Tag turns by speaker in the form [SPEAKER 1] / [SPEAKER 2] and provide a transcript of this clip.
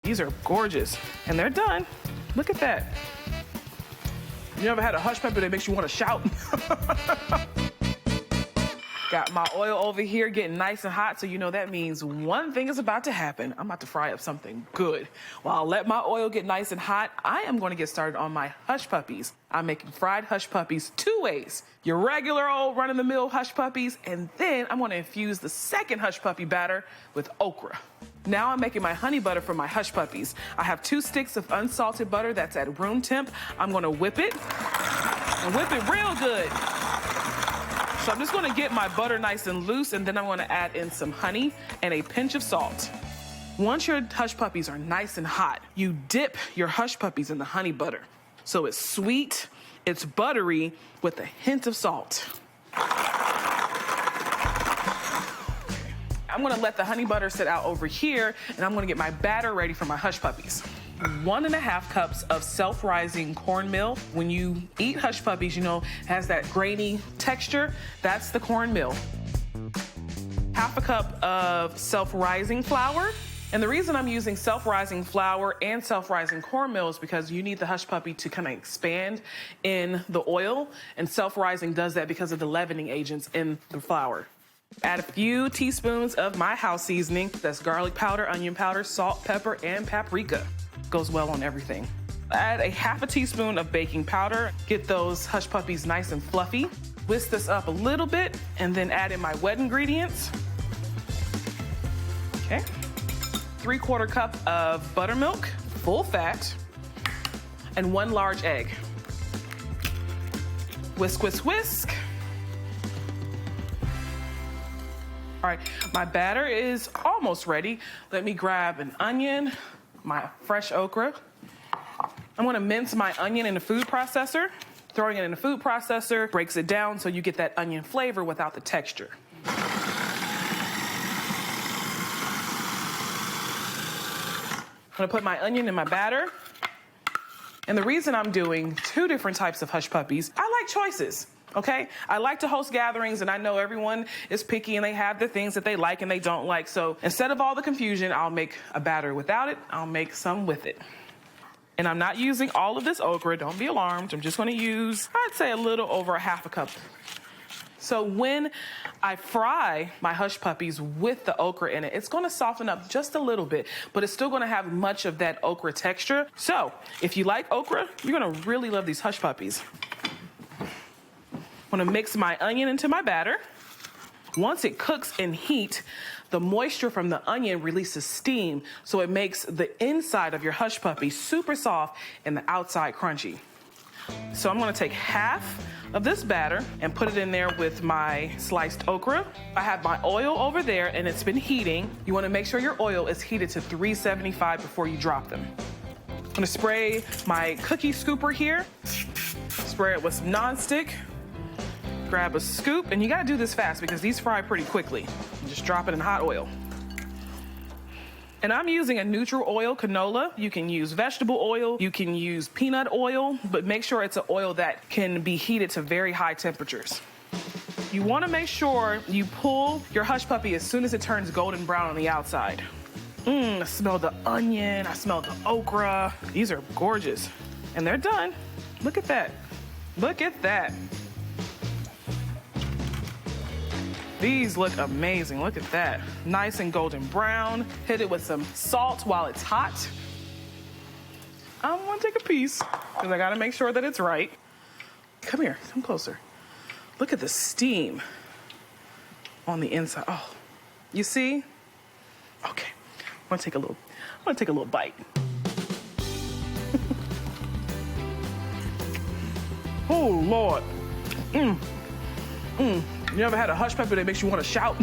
[SPEAKER 1] These are gorgeous, and they're done. Look at that. You ever had a hush pepper that makes you want to shout? Got my oil over here getting nice and hot, so you know that means one thing is about to happen. I'm about to fry up something good. While I let my oil get nice and hot, I am going to get started on my hush puppies. I'm making fried hush puppies 2 ways. Your regular old run-of-the-mill hush puppies, and then I'm going to infuse the second hush puppy batter with okra. Now I'm making my honey butter for my hush puppies. I have 2 sticks of unsalted butter that's at room temp. I'm going to whip it, and whip it real good. So I'm just gonna get my butter nice and loose, and then I'm gonna add in some honey and a pinch of salt. Once your hush puppies are nice and hot, you dip your hush puppies in the honey butter. So it's sweet, it's buttery, with a hint of salt. I'm gonna let the honey butter sit out over here, and I'm gonna get my batter ready for my hush puppies. 1.5 cups of self-rising cornmeal. When you eat hush puppies, you know, it has that grainy texture. That's the cornmeal. 1/2 cup of self-rising flour. And the reason I'm using self-rising flour and self-rising cornmeal is because you need the hush puppy to kind of expand in the oil. And self-rising does that because of the leavening agents in the flour. Add a few teaspoons of my house seasoning. That's garlic powder, onion powder, salt, pepper, and paprika. Goes well on everything. Add a 1/2 teaspoon of baking powder. Get those hush puppies nice and fluffy. Whisk this up a little bit and then add in my wet ingredients. Okay. 3/4 cup of buttermilk, full fat, and 1 large egg. Whisk, whisk, whisk. All right, my batter is almost ready. Let me grab an onion, my fresh okra. I'm gonna mince my onion in the food processor. Throwing it in the food processor breaks it down so you get that onion flavor without the texture. I'm gonna put my onion in my batter. And the reason I'm doing 2 different types of hush puppies, I like choices. Okay, I like to host gatherings, and I know everyone is picky and they have the things that they like and they don't like. So instead of all the confusion, I'll make a batter without it. I'll make some with it. And I'm not using all of this okra. Don't be alarmed. I'm just going to use, I'd say, a little over 1/2 cup. So when I fry my hush puppies with the okra in it, it's going to soften up just a little bit, but it's still going to have much of that okra texture. So if you like okra, you're going to really love these hush puppies. I'm gonna mix my onion into my batter. Once it cooks in heat, the moisture from the onion releases steam, so it makes the inside of your hush puppy super soft and the outside crunchy. So I'm gonna take 1/2 of this batter and put it in there with my sliced okra. I have my oil over there and it's been heating. You wanna make sure your oil is heated to 375 before you drop them. I'm gonna spray my cookie scooper here. Spray it with some nonstick. Grab a scoop, and you gotta do this fast because these fry pretty quickly. Just drop it in hot oil. And I'm using a neutral oil canola. You can use vegetable oil, you can use peanut oil, but make sure it's an oil that can be heated to very high temperatures. You wanna make sure you pull your hush puppy as soon as it turns golden brown on the outside. I smell the onion, I smell the okra. These are gorgeous. And they're done. Look at that. Look at that. These look amazing. Look at that. Nice and golden brown. Hit it with some salt while it's hot. I want to take a piece because I got to make sure that it's right. Come here. Come closer. Look at the steam on the inside. Oh, you see? Okay. I'm going to take a little bite. Oh, Lord. You ever had a hush pepper that makes you want to shout?